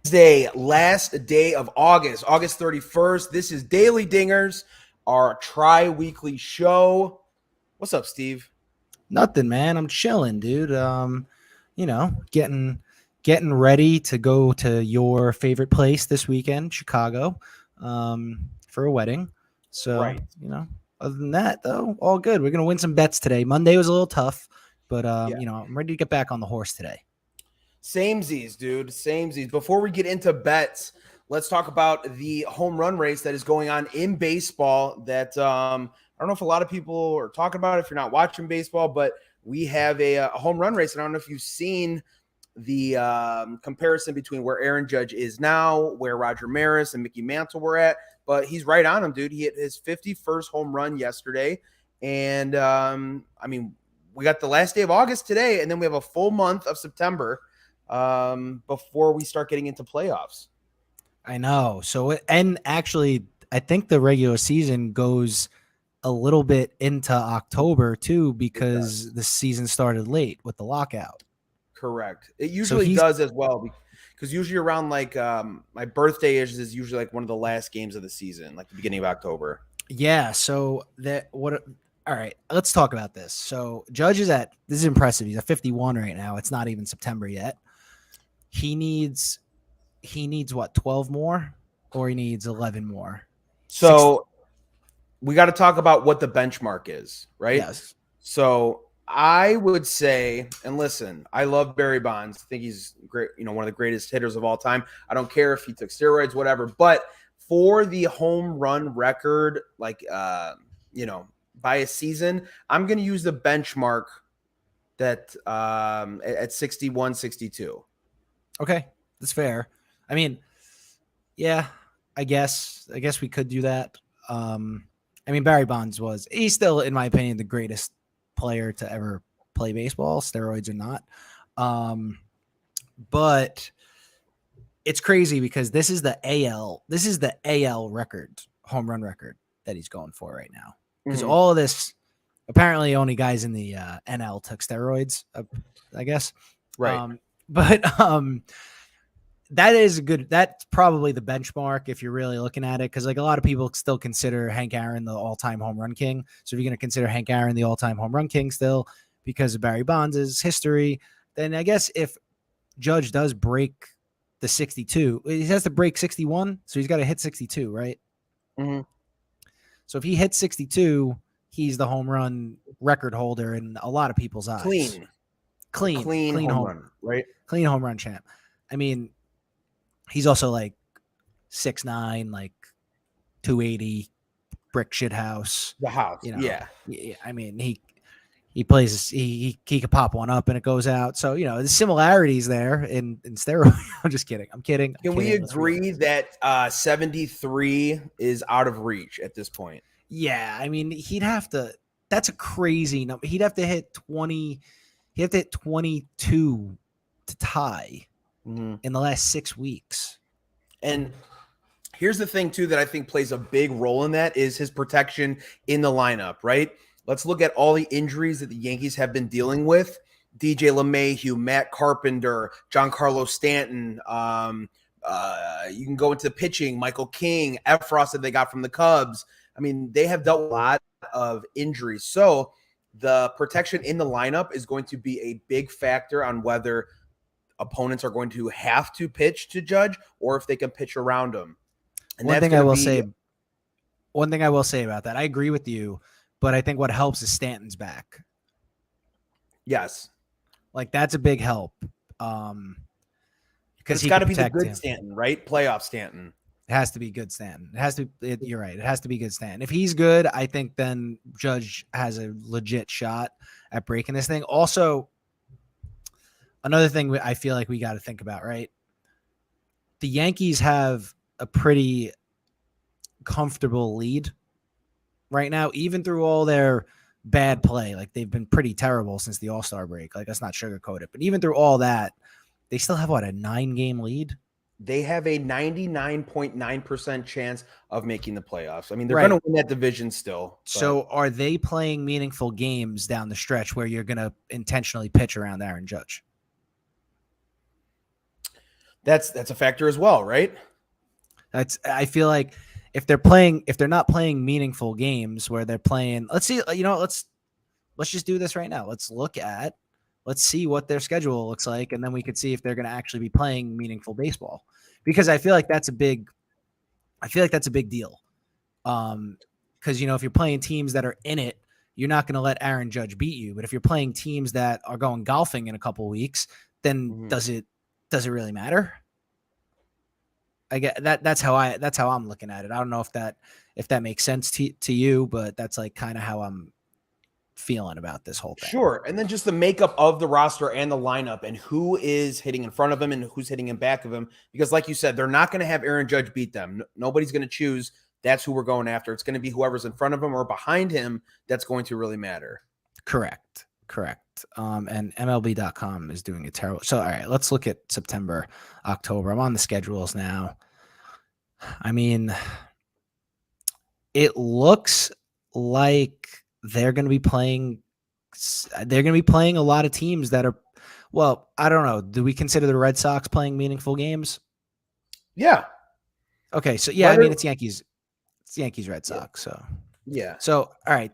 Wednesday, last day of August, August 31st. This is Daily Dingers, our tri-weekly show. What's up, Steve? Nothing, man. I'm chilling, dude. Getting ready to go to your favorite place this weekend, Chicago, for a wedding. So, Right. other than that, though, all good. We're gonna win some bets today. Monday was a little tough, but Yeah. I'm ready to get back on the horse today. Samesies, dude. Samesies. Before we get into bets, let's talk about the home run race that is going on in baseball. I don't know if a lot of people are talking about it if you're not watching baseball, but we have a home run race. And I don't know if you've seen the comparison between where Aaron Judge is now, where Roger Maris and Mickey Mantle were at, but he's right on him, dude. He hit his 51st home run yesterday. And we got the last day of August today, and then we have a full month of September before we start getting into playoffs. I know. And actually, I think the regular season goes a little bit into October too, because the season started late with the lockout. Correct. It usually does as well, because usually around my birthday is usually like one of the last games of the season, like the beginning of October. Yeah. So all right, let's talk about this. So Judge this is impressive. He's at 51 right now. It's not even September yet. He needs what, 12 more, or he needs 11 more? So we got to talk about what the benchmark is, right? Yes. So I would say, and listen, I love Barry Bonds. I think he's great, one of the greatest hitters of all time. I don't care if he took steroids, whatever. But for the home run record, by a season, I'm going to use the benchmark that at 61, 62. Okay, that's fair. I mean, yeah, I guess we could do that. Barry Bonds he's still, in my opinion, the greatest player to ever play baseball, steroids or not. But it's crazy because this is the AL record, home run record that he's going for right now. Because all of this, apparently only guys in the NL took steroids, I guess. Right. That's probably the benchmark if you're really looking at it, because a lot of people still consider Hank Aaron the all-time home run king. So if you're going to consider Hank Aaron the all-time home run king still because of Barry Bonds' history, then I guess if Judge does break the 62, he has to break 61, so he's got to hit 62, right? Mm-hmm. So if he hits 62, he's the home run record holder in a lot of people's eyes. Clean home run, right? Clean home run champ. He's also 6'9", 280, brick shit house. The house, yeah. He plays. He could pop one up and it goes out. So the similarities there in steroids. I'm just kidding. I'm kidding. Can we agree that 73 is out of reach at this point? Yeah, he'd have to. That's a crazy number. He'd have to hit 20. He'd have to hit 22 to tie. In the last 6 weeks. And here's the thing too that I think plays a big role in that is his protection in the lineup, right? Let's look at all the injuries that the Yankees have been dealing with. DJ LeMahieu, Matt Carpenter, Giancarlo Stanton. You can go into pitching, Michael King, Efros that they got from the Cubs. They have dealt with a lot of injuries. So the protection in the lineup is going to be a big factor on whether opponents are going to have to pitch to Judge or if they can pitch around him. And one thing I will say about that, I agree with you, but I think what helps is Stanton's back. Yes. That's a big help. Because it's got to be the good Stanton, right? Playoff Stanton. It has to be good Stanton. You're right. It has to be good Stanton. If he's good, I think then Judge has a legit shot at breaking this thing. Also, another thing I feel like we got to think about, right? The Yankees have a pretty comfortable lead right now, even through all their bad play. They've been pretty terrible since the All-Star break. Let's not sugarcoat it. But even through all that, they still have, a 9-game lead? They have a 99.9% chance of making the playoffs. They're going to win that division still. But. So are they playing meaningful games down the stretch where you're going to intentionally pitch around Aaron Judge? That's a factor as well, right? I feel like if they're not playing meaningful games where they're playing, let's see, let's just do this right now. Let's see what their schedule looks like, and then we could see if they're going to actually be playing meaningful baseball. Because I feel like that's a big deal. Because if you're playing teams that are in it, you're not going to let Aaron Judge beat you. But if you're playing teams that are going golfing in a couple of weeks, then does it really matter? I get that. That's how I'm looking at it. I don't know if that makes sense to you, but that's like kind of how I'm feeling about this whole thing. Sure. And then just the makeup of the roster and the lineup and who is hitting in front of him and who's hitting in back of him. Because like you said, they're not going to have Aaron Judge beat them. Nobody's going to choose that's who we're going after. It's going to be whoever's in front of him or behind him that's going to really matter. Correct. And MLB.com is doing a terrible. So, all right, let's look at September, October. I'm on the schedules now. I mean, it looks like they're going to be playing a lot of teams that are, well, I don't know. Do we consider the Red Sox playing meaningful games? Yeah. Okay. So yeah, I mean, it's Yankees, Red Sox. So yeah. So, all right.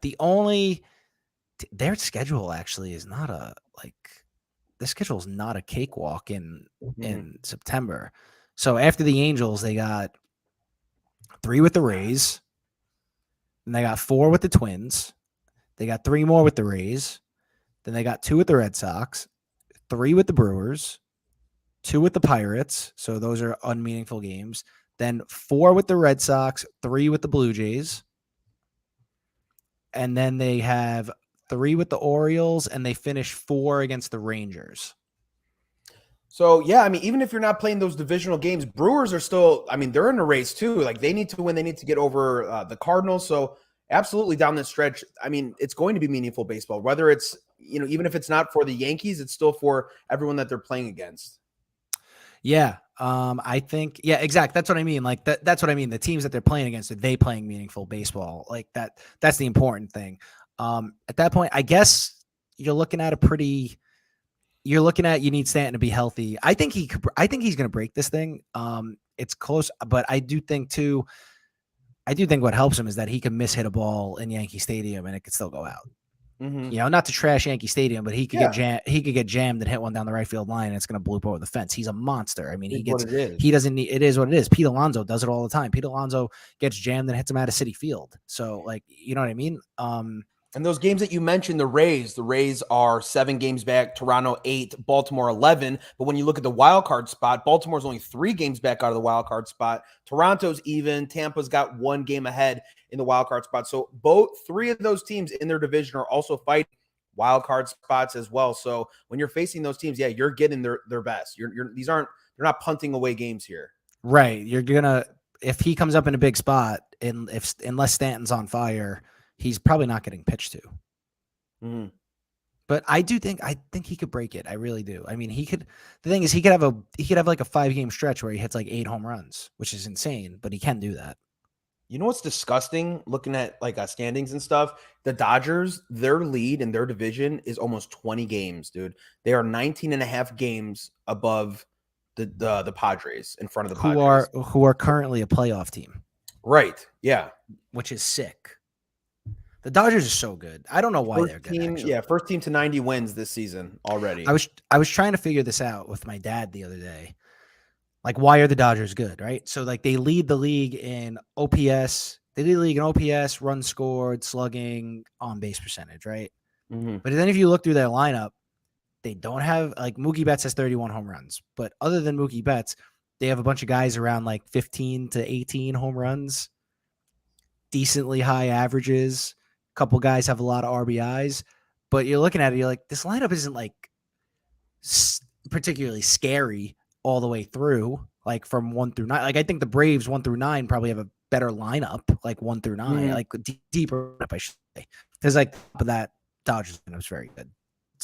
Their schedule actually is not their schedule is not a cakewalk in September. So after the Angels, they got 3 with the Rays, and they got 4 with the Twins. They got 3 more with the Rays. Then they got 2 with the Red Sox, 3 with the Brewers, 2 with the Pirates. So those are unmeaningful games. Then 4 with the Red Sox, 3 with the Blue Jays. And then they have 3 with the Orioles, and they finish 4 against the Rangers. So, yeah, I mean, even if you're not playing those divisional games, Brewers are still, I mean, they're in a race too. Like, they need to win. They need to get over the Cardinals. So, absolutely down this stretch, I mean, it's going to be meaningful baseball. Whether it's, even if it's not for the Yankees, it's still for everyone that they're playing against. Yeah. I think, yeah, exactly. That's what I mean. Like that's what I mean. The teams that they're playing against, are they playing meaningful baseball? Like that's the important thing. At that point, I guess you need Stanton to be healthy. I think he's going to break this thing. It's close, but I do think what helps him is that he can hit a ball in Yankee Stadium and it could still go out. Mm-hmm. Not to trash Yankee Stadium, but he could get jammed and hit one down the right field line, and it's going to bloop over the fence. He's a monster. I mean, it is what it is. Pete Alonso does it all the time. Pete Alonso gets jammed and hits him out of City Field. So, like, you know what I mean? And those games that you mentioned, the Rays are 7 games back, Toronto 8, Baltimore 11. But when you look at the wild card spot, Baltimore's only 3 games back out of the wild card spot. Toronto's even. Tampa's got 1 game ahead in the wild card spot. So 3 of those teams in their division are also fighting wild card spots as well. So when you're facing those teams, yeah, you're getting their best. You're not punting away games here. Right. If he comes up in a big spot, and unless Stanton's on fire, he's probably not getting pitched to. Mm-hmm. But I think he could break it. I really do. I mean, the thing is, he could have like a 5-game stretch where he hits like 8 home runs, which is insane, but he can do that. You know what's disgusting looking at like standings and stuff? The Dodgers, their lead in their division is almost 20 games, dude. They are 19 and a half games above the Padres, in front of the Padres. Who are currently a playoff team. Right. Yeah. Which is sick. The Dodgers are so good. I don't know why they're good. Actually. Yeah, first team to 90 wins this season already. I was trying to figure this out with my dad the other day. Like, why are the Dodgers good, right? So, like, they lead the league in OPS. They lead the league in OPS, runs scored, slugging, on-base percentage, right? Mm-hmm. But then if you look through their lineup, they don't have, like, Mookie Betts has 31 home runs. But other than Mookie Betts, they have a bunch of guys around, like, 15 to 18 home runs, decently high averages. A couple guys have a lot of RBIs. But you're looking at it, you're like, this lineup isn't, like, particularly scary all the way through, like from 1 through 9. Like, I think the Braves 1 through 9 probably have a better lineup, like 1 through 9, like deeper, I should say. Because like that Dodgers lineup is very good.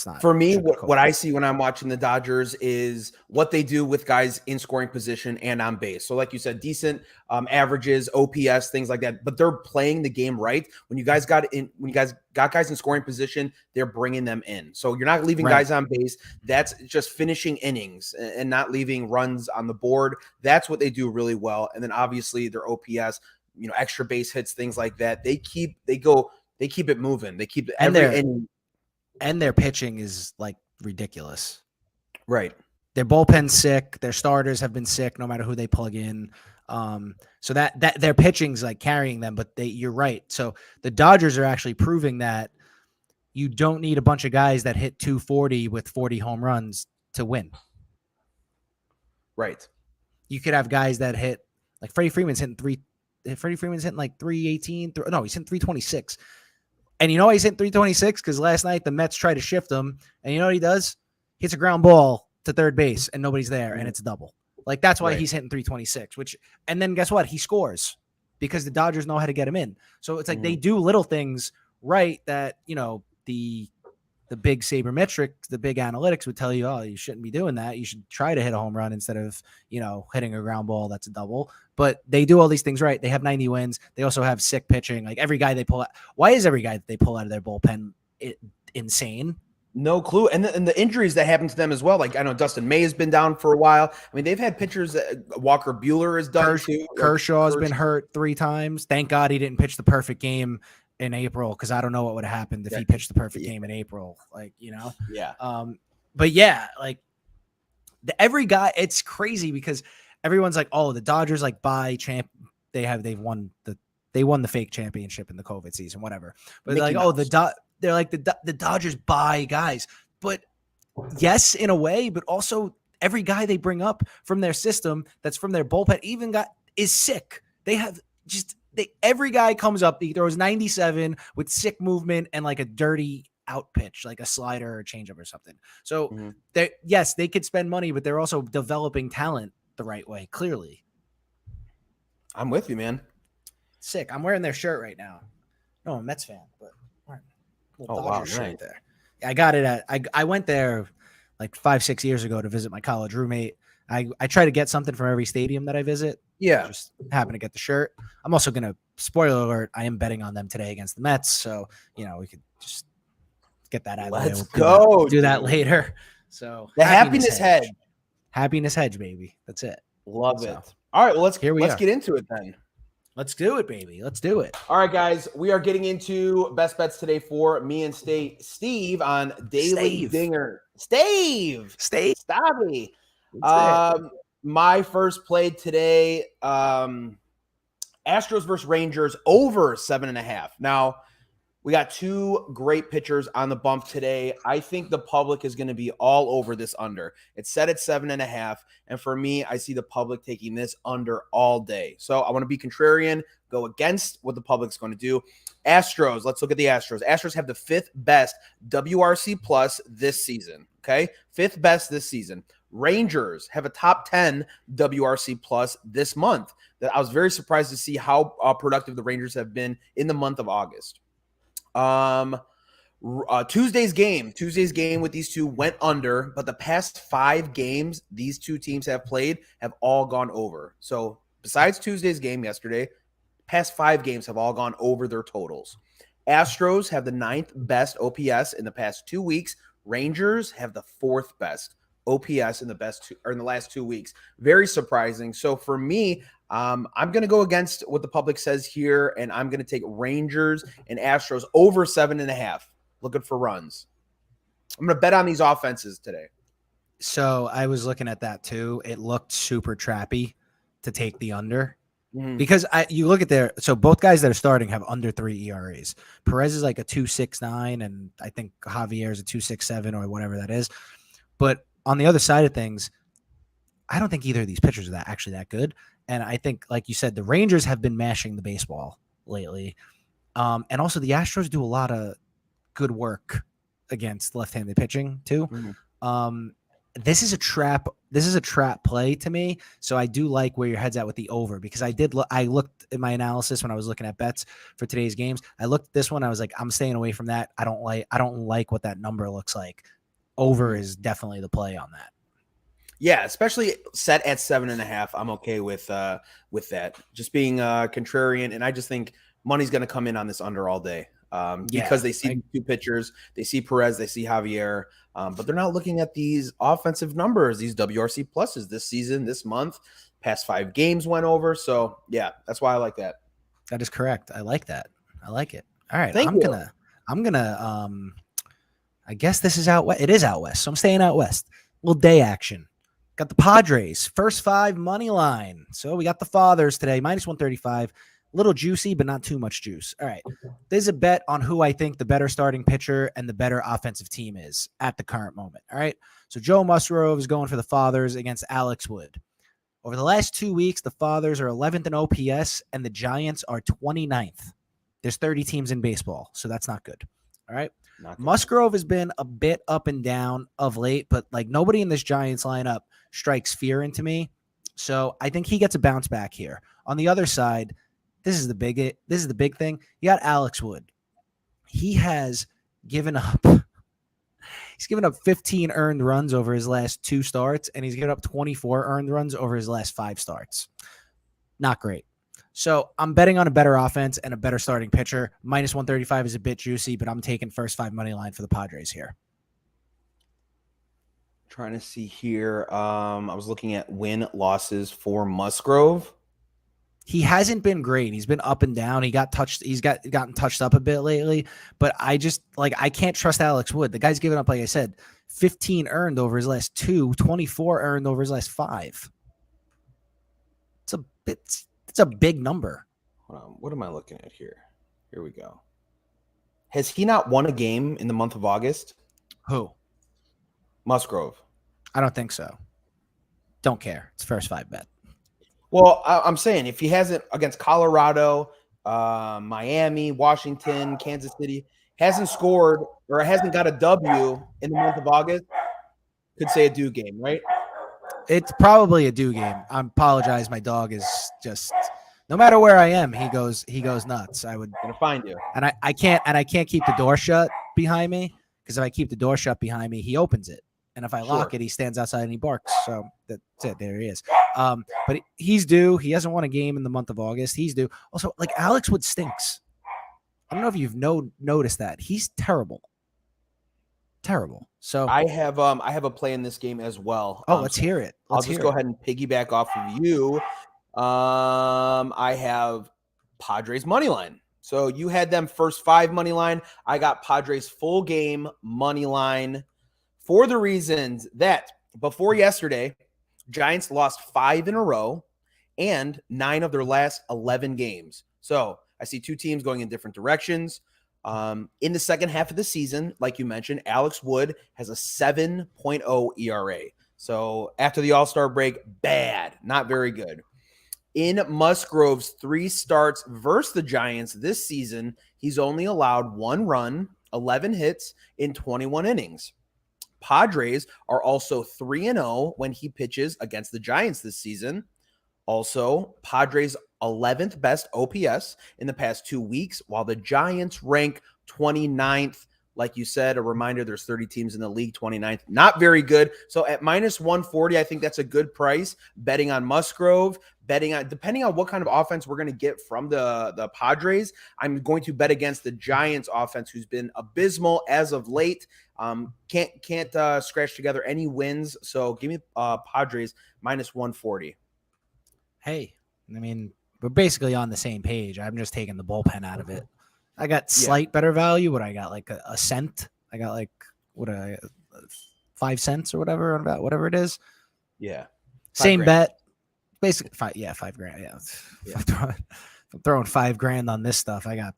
It's not For me, sugarcoat what I it. see when I'm watching the Dodgers is what they do with guys in scoring position and on base. So, like you said, decent averages, OPS, things like that. But they're playing the game right. When you guys got guys in scoring position, they're bringing them in. So you're not leaving Right. guys on base. That's just finishing innings and not leaving runs on the board. That's what they do really well. And then obviously their OPS, extra base hits, things like that. They keep it moving. They keep every inning. And their pitching is like ridiculous. Right. Their bullpen's sick. Their starters have been sick no matter who they plug in. So that their pitching's like carrying them, but you're right. So the Dodgers are actually proving that you don't need a bunch of guys that hit 240 with 40 home runs to win. Right. You could have guys that hit like Freddie Freeman's hitting like 318. No, he's hitting 326. And he's hitting 326 because last night the Mets tried to shift him. And you know what he does? He hits a ground ball to third base and nobody's there and it's a double. Like that's why he's hitting 326, and then guess what? He scores because the Dodgers know how to get him in. So it's like they do little things right that, the big sabermetrics, the big analytics would tell you, oh, you shouldn't be doing that. You should try to hit a home run instead of, hitting a ground ball that's a double. But they do all these things right. They have 90 wins. They also have sick pitching. Like every guy they pull out. Why is every guy that they pull out of their bullpen insane? No clue. And the injuries that happen to them as well. Like I know Dustin May has been down for a while. I mean, they've had pitchers Walker Buehler has done too. Kershaw's been hurt 3 times. Thank God he didn't pitch the perfect game in April, because I don't know what would have happened if he pitched the perfect game in April. Yeah. But yeah, like every guy, it's crazy because everyone's like, oh, the Dodgers like buy champ. They won the fake championship in the COVID season, whatever. But they're like, oh, they're like the Dodgers buy guys. But yes, in a way, but also every guy they bring up from their system that's from their bullpen is sick. They have every guy comes up, he throws 97 with sick movement and like a dirty out pitch, like a slider or a changeup or something. So they could spend money, but they're also developing talent the right way. Clearly. I'm with you, man. Sick. I'm wearing their shirt right now. No, I'm a Mets fan, but Dodgers shirt there. I got it I went there like 5-6 years ago to visit my college roommate. I try to get something from every stadium that I visit. Yeah. Just happen to get the shirt. I'm also going to, spoiler alert, I am betting on them today against the Mets. So, we could just get that out of the way. Let's go. Do that later. So the happiness hedge. Happiness hedge, baby. That's it. Love it. All right. Well, let's get into it then. Let's do it, baby. Let's do it. All right, guys. We are getting into best bets today for me and Steve on Daily Dinger. Steve. Stabby. My first play today, Astros versus Rangers over 7.5. Now, we got 2 great pitchers on the bump today. I think the public is going to be all over this under. It's set at 7.5. And for me, I see the public taking this under all day. So I want to be contrarian, go against what the public's going to do. Astros, let's look at the Astros. Astros have the 5th best WRC plus this season. Okay. 5th best this season. Rangers have a top 10 WRC plus this month. That I was very surprised to see how productive the Rangers have been in the month of August. Tuesday's game with these two went under, but the past 5 games these two teams have played have all gone over. So besides Tuesday's game yesterday, past 5 games have all gone over their totals. Astros have the 9th best OPS in the past 2 weeks. Rangers have the 4th best OPS in the last 2 weeks. Very surprising. So for me, I'm going to go against what the public says here, and I'm going to take Rangers and Astros over 7.5. Looking for runs. I'm going to bet on these offenses today. So I was looking at that too. It looked super trappy to take the under. Because you look at so both guys that are starting have under 3 ERAs. Perez is like a 2.69, and I think Javier is a 2.67 or whatever that is. But on the other side of things, I don't think either of these pitchers are actually that good. And I think, like you said, the Rangers have been mashing the baseball lately. And also the Astros do a lot of good work against left-handed pitching too. this is a trap. This is a trap play to me. So I do like where your head's at with the over, because I looked at my analysis when I was looking at bets for today's games. I looked at this one. I was like, I'm staying away from that. I don't like what that number looks like. Over is definitely the play on that. Yeah, especially set at 7.5. I'm okay with that. Just being contrarian, and I just think money's going to come in on this under all day because they see two pitchers, they see Perez, they see Javier, but they're not looking at these offensive numbers, these WRC pluses this season, this month. Past 5 games went over, so yeah, that's why I like that. That is correct. I like that. I like it. All right, I'm gonna. I guess this is out west. It is out west, so I'm staying out west. Little day action. Got the Padres, first 5 money line. So we got the Fathers today, -135. A little juicy, but not too much juice. All right. There's a bet on who I think the better starting pitcher and the better offensive team is at the current moment. All right. So Joe Musgrove is going for the Fathers against Alex Wood. Over the last 2 weeks, the Fathers are 11th in OPS and the Giants are 29th. There's 30 teams in baseball, so that's not good. All right. Musgrove has been a bit up and down of late, but like nobody in this Giants lineup strikes fear into me. So I think he gets a bounce back here. On the other side, this is the big thing. You got Alex Wood. He has given up. He's given up 15 earned runs over his last 2 starts, and he's given up 24 earned runs over his last 5 starts. Not great. So I'm betting on a better offense and a better starting pitcher. -135 is a bit juicy, but I'm taking first 5 money line for the Padres here. Trying to see here. I was looking at win losses for Musgrove. He hasn't been great. He's been up and down. He's gotten touched up a bit lately, but I can't trust Alex Wood. The guy's given up, like I said, 15 earned over his last 2, 24 earned over his last 5. It's a big number. Hold on. What am I looking at here? Here we go. Has he not won a game in the month of August? Who? Musgrove. I don't think so. Don't care. It's first 5 bet. Well, I'm saying if he hasn't against Colorado, Miami, Washington, Kansas City, hasn't scored or hasn't got a W in the month of August, could say a do game, right? It's probably a do game. I apologize. My dog is just, no matter where I am, he goes nuts. Gonna find you. And I can't keep the door shut behind me, because if I keep the door shut behind me, he opens it. And if I lock it, he stands outside and he barks. So that's it. There he is. But he's due. He hasn't won a game in the month of August. He's due. Also, like, Alex Wood stinks. I don't know if you've noticed that. He's terrible. Terrible. So I have a play in this game as well. Let's hear it. I'll just go ahead and piggyback off of you. I have Padres money line. So you had them first 5 money line. I got Padres full game money line, for the reasons that before yesterday, Giants lost 5 in a row and 9 of their last 11 games. So I see 2 teams going in different directions. In the second half of the season, like you mentioned, Alex Wood has a 7.0 ERA. So after the All-Star break, bad, not very good. In Musgrove's 3 starts versus the Giants this season, he's only allowed 1 run, 11 hits in 21 innings. Padres are also 3-0 when he pitches against the Giants this season. Also, Padres 11th best OPS in the past 2 weeks, while the Giants rank 29th. Like you said, a reminder, there's 30 teams in the league, 29th. Not very good. So at -140, I think that's a good price. Betting on Musgrove, depending on what kind of offense we're going to get from the Padres, I'm going to bet against the Giants offense, who's been abysmal as of late. Can't scratch together any wins. So give me Padres -140. Hey, I mean, we're basically on the same page. I'm just taking the bullpen out of it. I got slight better value. What I got, like a cent. I got like 5 cents or whatever, about whatever it is. Yeah. Same bet. Basically, $5 grand. Yeah. I'm throwing $5,000 on this stuff. I got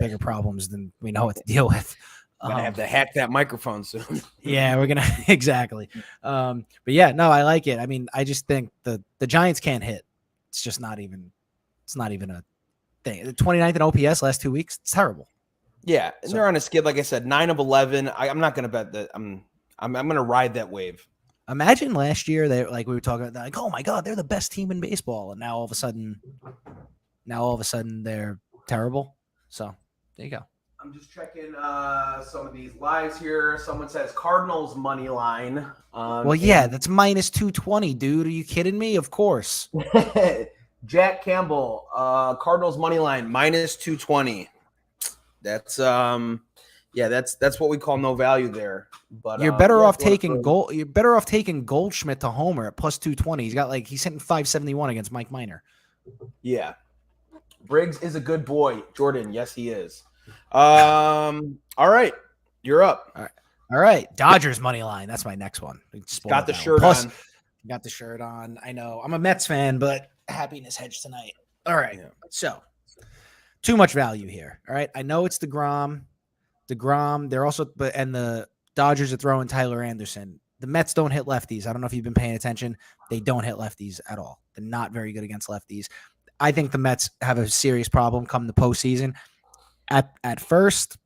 bigger problems than we know what to deal with. I'm gonna have to hack that microphone soon. Yeah, we're gonna exactly. But yeah, no, I like it. I mean, I just think the Giants can't hit. It's just not even. It's not even a thing. The 29th in OPS last 2 weeks. It's terrible. Yeah, and they're on a skid. Like I said, 9 of 11. I'm not gonna bet that. I'm gonna ride that wave. Imagine last year they like we were talking about, like, oh my god, they're the best team in baseball, and now all of a sudden they're terrible. So there you go. I'm just checking some of these lives here. Someone says Cardinals money line. Well, yeah, that's minus 220, dude. Are you kidding me? Of course. Jack Campbell, Cardinals money line minus 220. That's that's what we call no value there. But you're better off taking You're better off taking Goldschmidt to homer at plus 220. He's hitting 571 against Mike Minor. Yeah, Briggs is a good boy, Jordan. Yes, he is. All right, you're up. All right, Dodgers money line. That's my next one. Got the shirt on. Got the shirt on. I know I'm a Mets fan, but happiness hedge tonight. All right, so too much value here. All right, I know it's DeGrom. They're also, and the Dodgers are throwing Tyler Anderson. The Mets don't hit lefties. I don't know if you've been paying attention. They don't hit lefties at all. They're not very good against lefties. I think the Mets have a serious problem come the postseason. At first,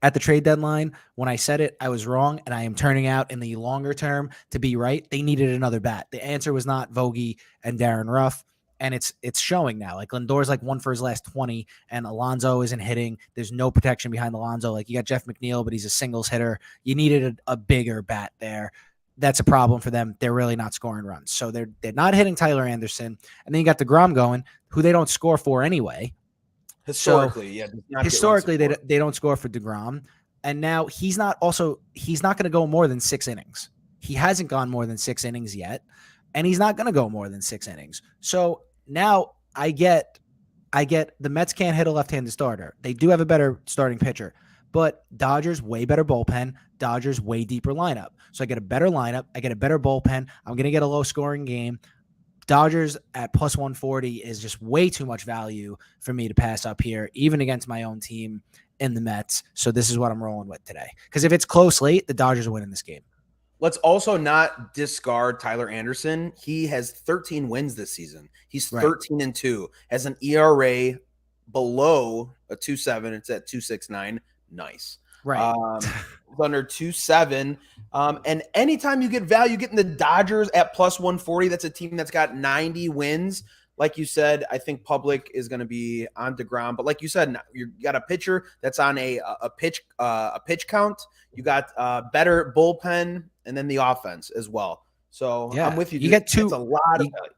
at the trade deadline, when I said it, I was wrong, and I am turning out in the longer term to be right. They needed another bat. The answer was not Vogie and Darren Ruff. And it's showing now. Like Lindor's like 1 for his last 20, and Alonso isn't hitting. There's no protection behind Alonso. Like you got Jeff McNeil, but he's a singles hitter. You needed a bigger bat there. That's a problem for them. They're really not scoring runs. So they're not hitting Tyler Anderson. And then you got DeGrom going, who they don't score for anyway. Historically, they don't score for DeGrom. And now he's not going to go more than 6 innings. He hasn't gone more than 6 innings yet. And he's not going to go more than 6 innings. So now I get the Mets can't hit a left-handed starter. They do have a better starting pitcher, but Dodgers way better bullpen. Dodgers way deeper lineup. So I get a better lineup. I get a better bullpen. I'm going to get a low-scoring game. Dodgers at plus 140 is just way too much value for me to pass up here, even against my own team in the Mets. So this is what I'm rolling with today. Because if it's close late, the Dodgers are winning this game. Let's also not discard Tyler Anderson. He has 13 wins this season. He's 13-2, has an ERA below a 2.7. It's at 2.69. Nice. Right. Under 2.7. And anytime you get value, getting the Dodgers at plus 140, that's a team that's got 90 wins. Like you said, I think public is going to be on DeGrom. But like you said, you got a pitcher that's on a pitch count. You got better bullpen, and then the offense as well. So I'm with you. You get two. It's a lot of value.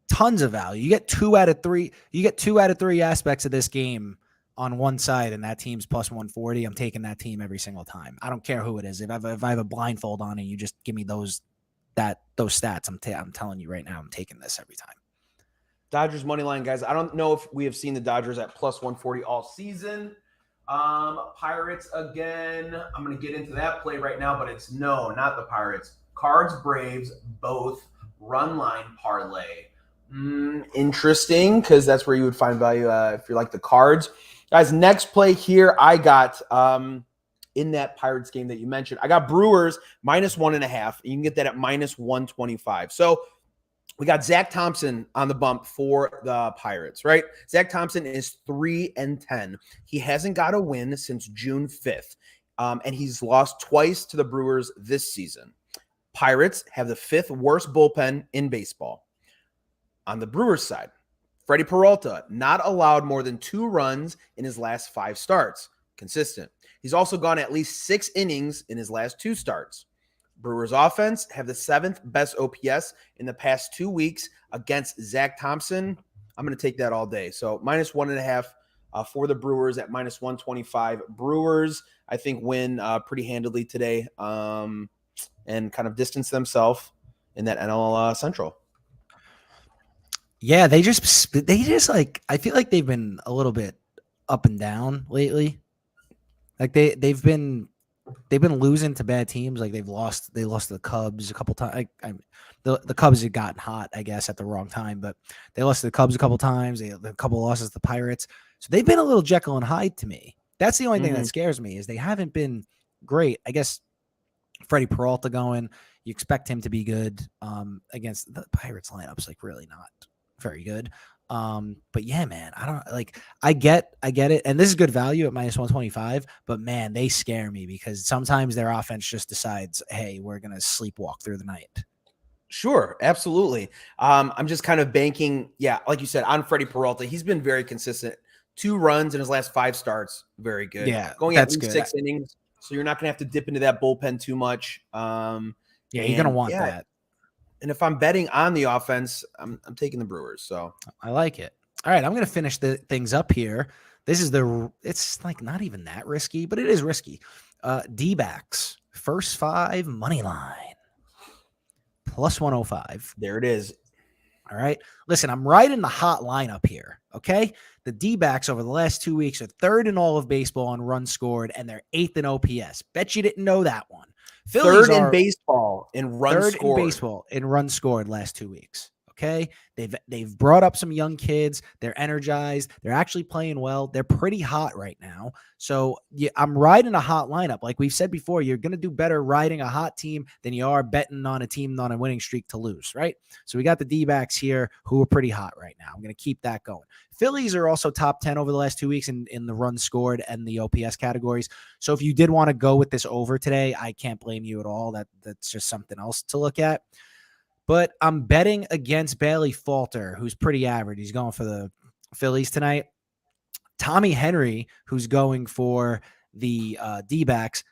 Tons of value. You get 2 out of 3. You get 2 out of 3 aspects of this game on one side, and that team's plus 140. I'm taking that team every single time. I don't care who it is. If I have a blindfold on and you just give me those stats, I'm telling you right now, I'm taking this every time. Dodgers money line, guys. I don't know if we have seen the Dodgers at plus 140 all season. Pirates again. I'm going to get into that play right now, but it's no, not the Pirates. Cards, Braves, both run line parlay. Interesting, because that's where you would find value if you're like the Cards. Guys, next play here, I got in that Pirates game that you mentioned, I got Brewers minus 1.5. You can get that at minus 125. So we got Zach Thompson on the bump for the Pirates, right? Zach Thompson is 3-10. He hasn't got a win since June 5th, and he's lost twice to the Brewers this season. Pirates have the 5th worst bullpen in baseball. On the Brewers side, Freddie Peralta not allowed more than 2 runs in his last 5 starts. Consistent. He's also gone at least 6 innings in his last 2 starts. Brewers offense have the 7th best OPS in the past 2 weeks against Zach Thompson. I'm going to take that all day. So minus 1.5 for the Brewers at minus 125. Brewers, I think, win pretty handily today and kind of distance themselves in that NL Central. Yeah, they just like, I feel like they've been a little bit up and down lately. Like they've been losing to bad teams. Like they lost to the Cubs a couple times. The Cubs had gotten hot, I guess, at the wrong time, but they lost to the Cubs a couple times. They had a couple of losses to the Pirates. So they've been a little Jekyll and Hyde to me. That's the only thing that scares me is they haven't been great. I guess Freddie Peralta going, you expect him to be good against the Pirates lineups, like really not very good. But yeah, man, I don't like. I get it, and this is good value at -125. But man, they scare me because sometimes their offense just decides, hey, we're gonna sleepwalk through the night. Sure, absolutely. I'm just kind of banking, yeah, like you said, on Freddie Peralta. He's been very consistent. 2 runs in his last 5 starts, very good. Yeah, Going at that's least good. 6 innings, so you're not gonna have to dip into that bullpen too much. Yeah, you're gonna And want yeah, that. and if I'm betting on the offense, I'm taking the Brewers. So I like it. All right, I'm gonna finish the things up here. This is it's like not even that risky, but it is risky. D-backs, first 5 money line, +105. there it is. All right. Listen, I'm riding the hot lineup here. Okay. The D-backs over the last 2 weeks are 3rd in all of baseball on runs scored, and they're 8th in OPS. Bet you didn't know that one. Phillies 3rd in are baseball in runs 3rd in scored. baseball in runs scored last 2 weeks. Okay. They've brought up some young kids. They're energized. They're actually playing well. They're pretty hot right now. So yeah, I'm riding a hot lineup. Like we've said before, you're going to do better riding a hot team than you are betting on a team on a winning streak to lose, right? So we got the D-backs here who are pretty hot right now. I'm going to keep that going. Phillies are also top 10 over the last 2 weeks in the runs scored and the OPS categories. So if you did want to go with this over today, I can't blame you at all. That's just something else to look at. But I'm betting against Bailey Falter, who's pretty average. He's going for the Phillies tonight. Tommy Henry, who's going for the D-backs,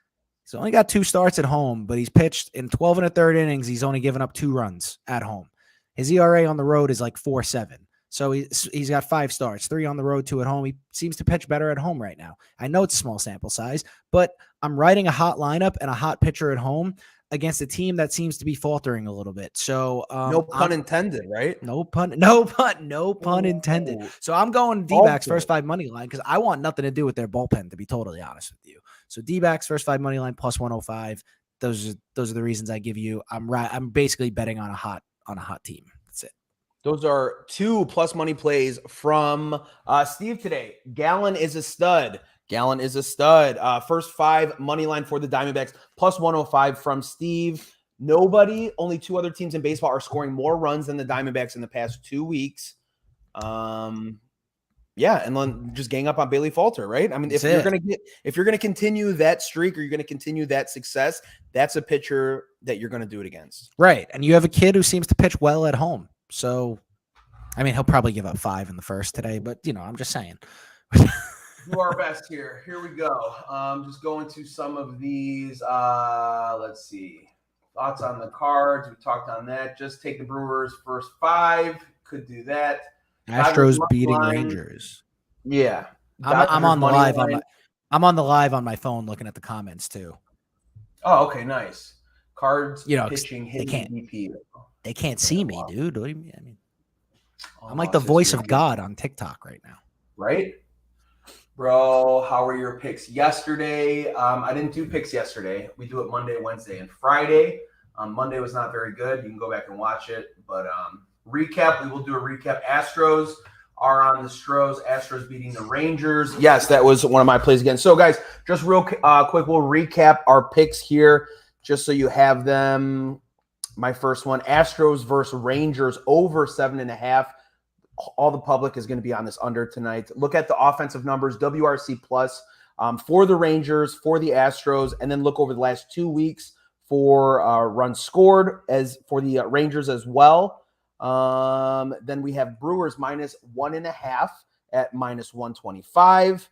he's only got 2 starts at home, but he's pitched in 12 and a third innings. He's only given up 2 runs at home. His ERA on the road is like 4.7. So he's got 5 starts, 3 on the road, 2 at home. He seems to pitch better at home right now. I know it's a small sample size, but I'm riding a hot lineup and a hot pitcher at home against a team that seems to be faltering a little bit. So No pun intended, right? no pun intended. Ooh, So I'm going D-backs first 5 money line because I want nothing to do with their bullpen, to be totally honest with you. So D-backs first 5 money line +105. Those are the reasons I give you. I'm basically betting on a hot team. That's it. Those are 2 plus money plays from Steve today. Gallon is a stud. First 5 money line for the Diamondbacks +105 from Steve. Only 2 other teams in baseball are scoring more runs than the Diamondbacks in the past 2 weeks. Yeah, and then just gang up on Bailey Falter, right? I mean, if you're gonna continue that streak or you're gonna continue that success, that's a pitcher that you're gonna do it against. Right. And you have a kid who seems to pitch well at home. So I mean, he'll probably give up 5 in the first today, but I'm just saying. Do our best here. Here we go. Just going to some of these. Let's see. Thoughts on the cards. We talked on that. Just take the Brewers first 5. Could do that. Astros beating Rangers. Yeah. I'm on the live I'm on the live on my phone looking at the comments too. Oh, okay, nice. Cards pitching they can't DP. They can't see me, dude. What do you mean? I mean, I'm like the voice of God on TikTok right now. Right? Bro, how were your picks yesterday? I didn't do picks yesterday. We do it Monday, Wednesday, and Friday. Monday was not very good. You can go back and watch it. But recap, we will do a recap. Astros are on the Stros. Astros beating the Rangers. Yes, that was one of my plays again. So, guys, just real quick, we'll recap our picks here just so you have them. My first one, Astros versus Rangers over 7.5. All the public is going to be on this under tonight. Look at the offensive numbers, WRC plus for the Rangers, for the Astros, and then look over the last 2 weeks for runs scored as for the Rangers as well. Then we have Brewers -1.5 at -125.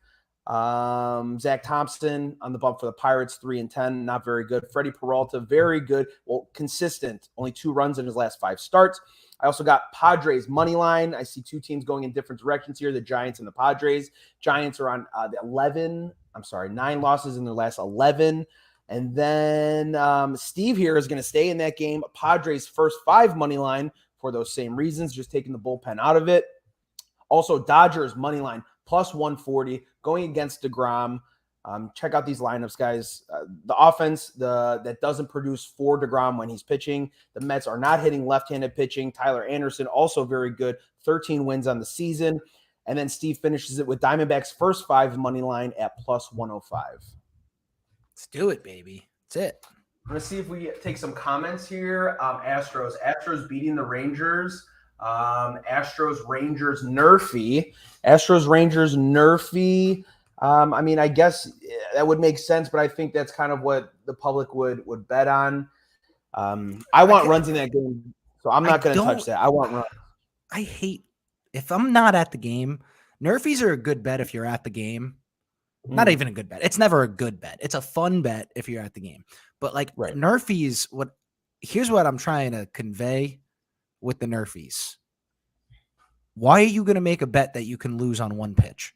Zach Thompson on the bump for the Pirates, 3-10, not very good. Freddie Peralta, very good. Well, consistent, only 2 runs in his last 5 starts. I also got Padres money line. I see 2 teams going in different directions here, the Giants and the Padres. Giants are on 9 losses in their last 11. And then Steve here is going to stay in that game. Padres first 5 money line for those same reasons, just taking the bullpen out of it. Also, Dodgers money line +140 going against DeGrom. Check out these lineups, guys. The offense that doesn't produce for DeGrom when he's pitching. The Mets are not hitting left-handed pitching. Tyler Anderson, also very good. 13 wins on the season. And then Steve finishes it with Diamondbacks first 5 money line at +105. Let's do it, baby. That's it. I'm going to see if we take some comments here. Astros beating the Rangers. Astros, Rangers, Nerfy. Astros, Rangers, Nerfy. I mean, I guess that would make sense, but I think that's kind of what the public would bet on. I want runs in that game, so I'm not going to touch that. I want runs. I hate if I'm not at the game. Nerfies are a good bet if you're at the game. Not even a good bet. It's never a good bet. It's a fun bet if you're at the game. But like Nerfies, here's what I'm trying to convey with the Nerfies. Why are you going to make a bet that you can lose on one pitch?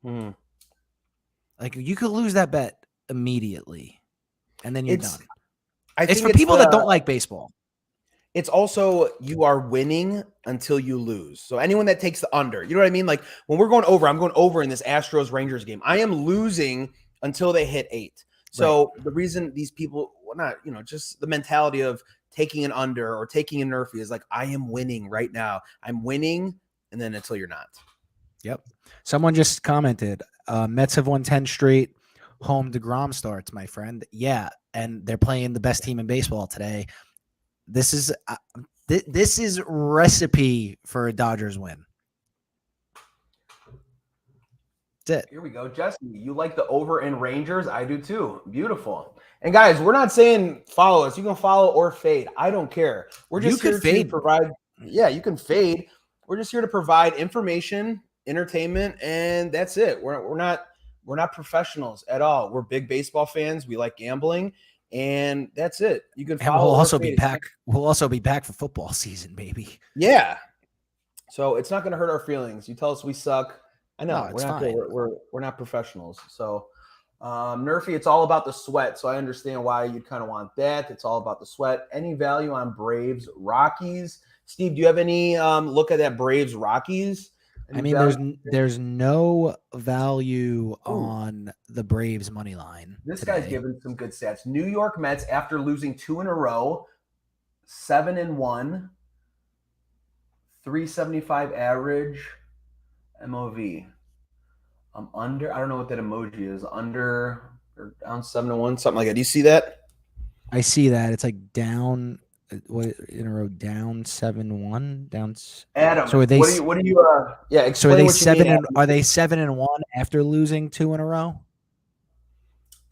Like you could lose that bet immediately, and then you're done. It's for people that don't like baseball. It's also you are winning until you lose. So anyone that takes the under, you know what I mean? Like when we're going over, I'm going over in this Astros Rangers game. I am losing until they hit 8. So the reason these people, just the mentality of taking an under or taking a Nerfy is like, I am winning right now. I'm winning, and then until you're not. Yep. Someone just commented, Mets have won 10 straight home DeGrom starts, my friend. Yeah, and they're playing the best team in baseball today. This is recipe for a Dodgers win. That's it. Here we go. Jesse, you like the over in Rangers? I do too. Beautiful. And guys, we're not saying follow us. You can follow or fade. I don't care. We're just here to provide. Yeah, you can fade. We're just here to provide information, entertainment, and that's it. We're not professionals at all. We're big baseball fans. We like gambling. And that's it. You can follow. And we'll also be back. We'll also be back for football season, baby. Yeah. So it's not going to hurt our feelings. You tell us we suck. I know we're not professionals. So Nerfy, it's all about the sweat. So I understand why you'd kind of want that. It's all about the sweat. Any value on Braves, Rockies? Steve, do you have any look at that Braves Rockies? I mean, there's no value on the Braves money line. This guy's giving some good stats. New York Mets, after losing 2 in a row, 7-1, 375 average, MOV. Under. I don't know what that emoji is. Under or down 7-1, something like that. Do you see that? I see that. It's like down. What in a row? Down 7-1. Down. Adam. So are they? What do you? Yeah. So are they 7? Are they 7-1 after losing 2 in a row?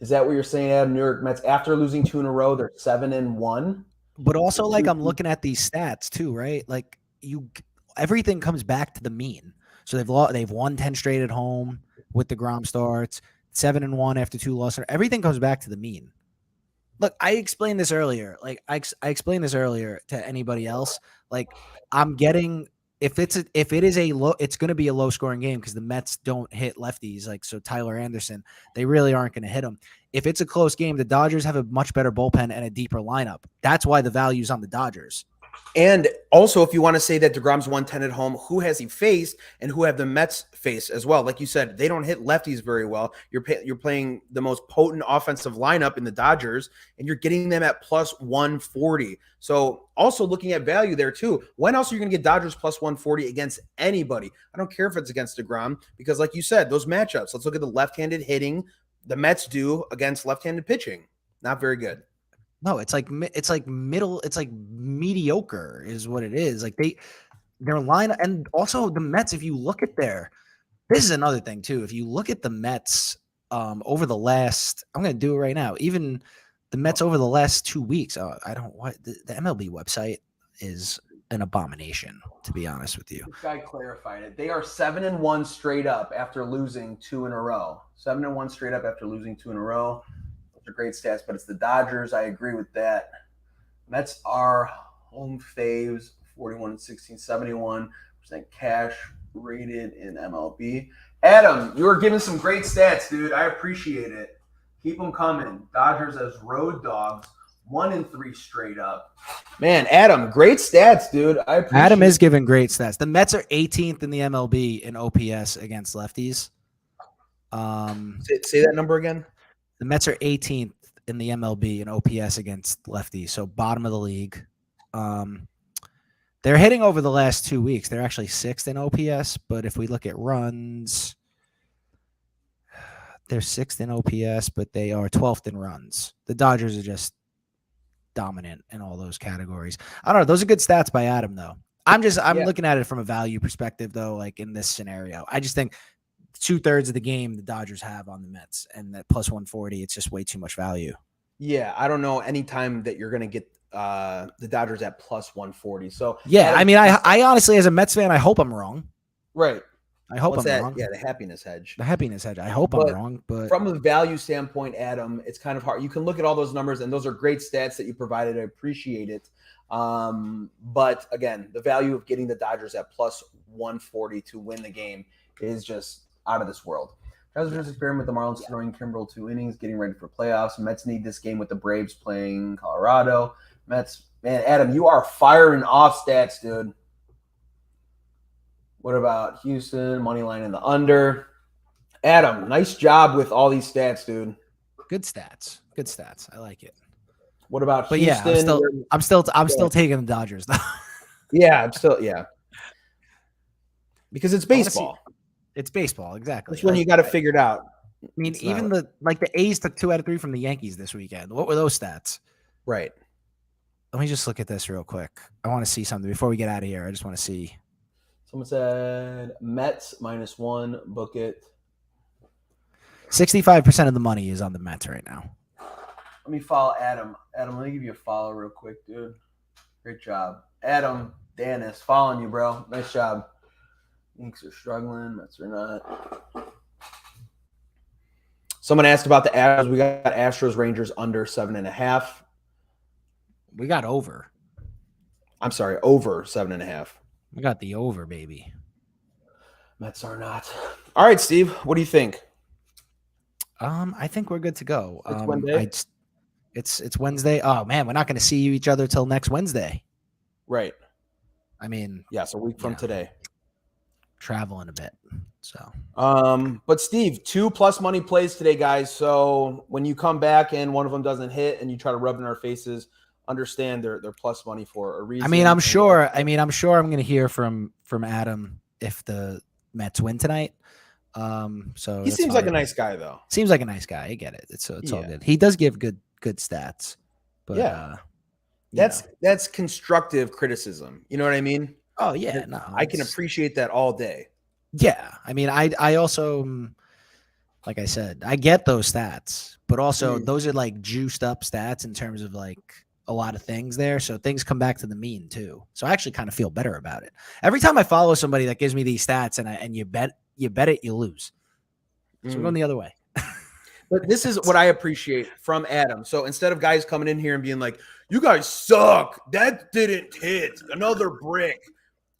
Is that what you're saying, Adam? New York Mets after losing 2 in a row, they're 7-1. But also, like I'm looking at these stats too, right? Like everything comes back to the mean. So they've won 10 straight at home with the Grom starts, 7-1 after 2 losses. Everything comes back to the mean. Look, I explained this earlier. Like I explained this earlier to anybody else. Like I'm getting if it is a low, it's going to be a low scoring game because the Mets don't hit lefties. Like so, Tyler Anderson, they really aren't going to hit him. If it's a close game, the Dodgers have a much better bullpen and a deeper lineup. That's why the value's on the Dodgers. And also, if you want to say that DeGrom's 110 at home, who has he faced and who have the Mets faced as well? Like you said, they don't hit lefties very well. You're playing the most potent offensive lineup in the Dodgers, and you're getting them at plus 140. So also looking at value there too. When else are you going to get Dodgers plus 140 against anybody? I don't care if it's against DeGrom because like you said, those matchups, let's look at the left-handed hitting the Mets do against left-handed pitching. Not very good. No, it's like middle. It's like mediocre is what it is. Like their line, and also the Mets. If you look at this is another thing too. If you look at the Mets over the last, I'm going to do it right now. Even the Mets over the last 2 weeks. The MLB website is an abomination, to be honest with you. This guy clarified it. They are 7-1 straight up after losing 2 in a row. 7-1 straight up after losing 2 in a row. Those are great stats, but it's the Dodgers. I agree with that. Mets are home faves, 41-16, 71% cash rated in MLB. Adam, you were giving some great stats, dude. I appreciate it. Keep them coming. Dodgers as road dogs, 1-3 straight up. Man, Adam, great stats, dude. Adam is giving great stats. The Mets are 18th in the MLB in OPS against lefties. Say that number again. The Mets are 18th in the MLB in OPS against lefties, so bottom of the league. They're hitting over the last 2 weeks. They're actually 6th in OPS, but if we look at runs, they're 6th in OPS, but they are 12th in runs. The Dodgers are just dominant in all those categories. I don't know. Those are good stats by Adam, though. I'm Yeah. looking at it from a value perspective, though. Like in this scenario, I just think 2/3 of the game the Dodgers have on the Mets, and that plus 140, it's just way too much value. Yeah, I don't know any time that you're going to get the Dodgers at plus 140. So Yeah, Adam, I mean, I honestly, as a Mets fan, I hope I'm wrong. right. I hope What's I'm that? wrong. Yeah, the happiness hedge. The happiness hedge. I hope I'm But wrong, but from a value standpoint, Adam, it's kind of hard. You can look at all those numbers, and those are great stats that you provided. I appreciate it. But again, the value of getting the Dodgers at plus 140 to win the game is just out of this world. Dodgers experiment with the Marlins throwing Kimbrel 2 innings, getting ready for playoffs. Mets need this game with the Braves playing Colorado. Mets, man, Adam, you are firing off stats, dude. What about Houston? Money line in the under. Adam, nice job with all these stats, dude. good stats. Good stats. I like it. What about But Houston? yeah, I'm still taking the Dodgers though. Yeah, I'm still because it's baseball. It's baseball, exactly. That's when you got to figure it out. I mean, even the A's took 2 out of 3 from the Yankees this weekend. What were those stats? Right. Let me just look at this real quick. I want to see something before we get out of here. I just want to see. Someone said Mets -1, book it. 65% of the money is on the Mets right now. Let me follow Adam. Adam, let me give you a follow real quick, dude. Great job. Adam Danis, following you, bro. Nice job. Yanks are struggling. Mets are not. Someone asked about the Astros. We got Astros Rangers under 7.5. We got over. I'm sorry, over 7.5. We got the over, baby. Mets are not. All right, Steve. What do you think? I think we're good to go. It's Wednesday. It's Wednesday. Oh man, we're not going to see each other till next Wednesday. Right. I mean, yes, a week from today. Traveling a bit. So. But Steve, 2 plus money plays today, guys. So when you come back and one of them doesn't hit, and you try to rub it in our faces, understand they're plus money for a reason. I mean, I'm sure I'm going to hear from Adam if the Mets win tonight. So he seems like a nice guy, though. Seems like a nice guy. I get it. It's all good. He does give good stats. But that's constructive criticism. You know what I mean? Oh yeah, no, I can appreciate that all day. Yeah, I mean, I also, like I said, I get those stats, but also those are like juiced up stats in terms of like a lot of things there. So things come back to the mean too. So I actually kind of feel better about it. Every time I follow somebody that gives me these stats and you bet it, you lose. So we're going the other way. But this is what I appreciate from Adam. So instead of guys coming in here and being like, you guys suck, that didn't hit, another brick.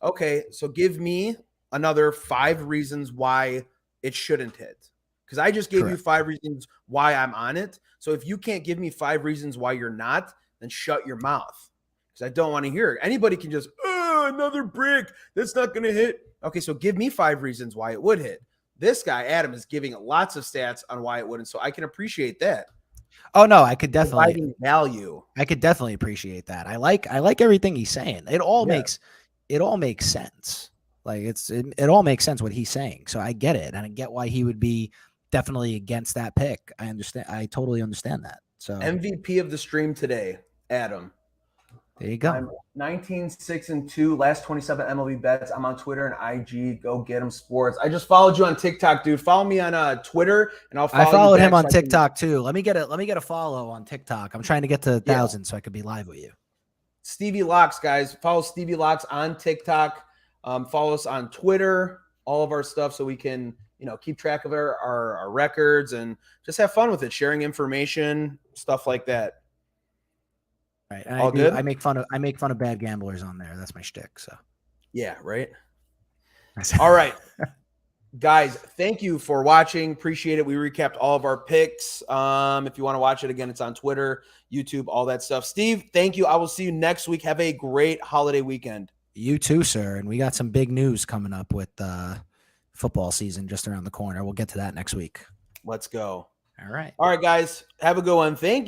Okay, so give me another 5 reasons why it shouldn't hit. Because I just gave you 5 reasons why I'm on it. So if you can't give me 5 reasons why you're not, then shut your mouth. Because I don't want to hear it. Anybody can just, another brick, that's not going to hit. Okay, so give me 5 reasons why it would hit. This guy, Adam, is giving lots of stats on why it wouldn't. So I can appreciate that. Oh no, I could definitely value. I could definitely appreciate that. I like everything he's saying. It all makes sense. Like it all makes sense what he's saying. So I get it, and I get why he would be definitely against that pick. I understand. I totally understand that. So MVP of the stream today, Adam. There you go. I'm 19-6-2, last 27 MLB bets. I'm on Twitter and IG. Go get him sports. I just followed you on TikTok, dude. Follow me on Twitter, and I'll follow. I followed him on TikTok too. Let me get a follow on TikTok. I'm trying to get to 1,000 so I could be live with you. Stevie Locks, guys. Follow Stevie Locks on TikTok. Follow us on Twitter. All of our stuff, so we can keep track of our records and just have fun with it, sharing information, stuff like that. Right. And all good. I make fun of bad gamblers on there. That's my shtick. So yeah, right. All right. Guys, thank you for watching. Appreciate it. We recapped all of our picks. If you want to watch it again, it's on Twitter, YouTube, all that stuff. Steve, thank you. I will see you next week. Have a great holiday weekend. You too, sir. And we got some big news coming up with football season just around the corner. We'll get to that next week. Let's go. All right. All right, guys. Have a good one. Thank you.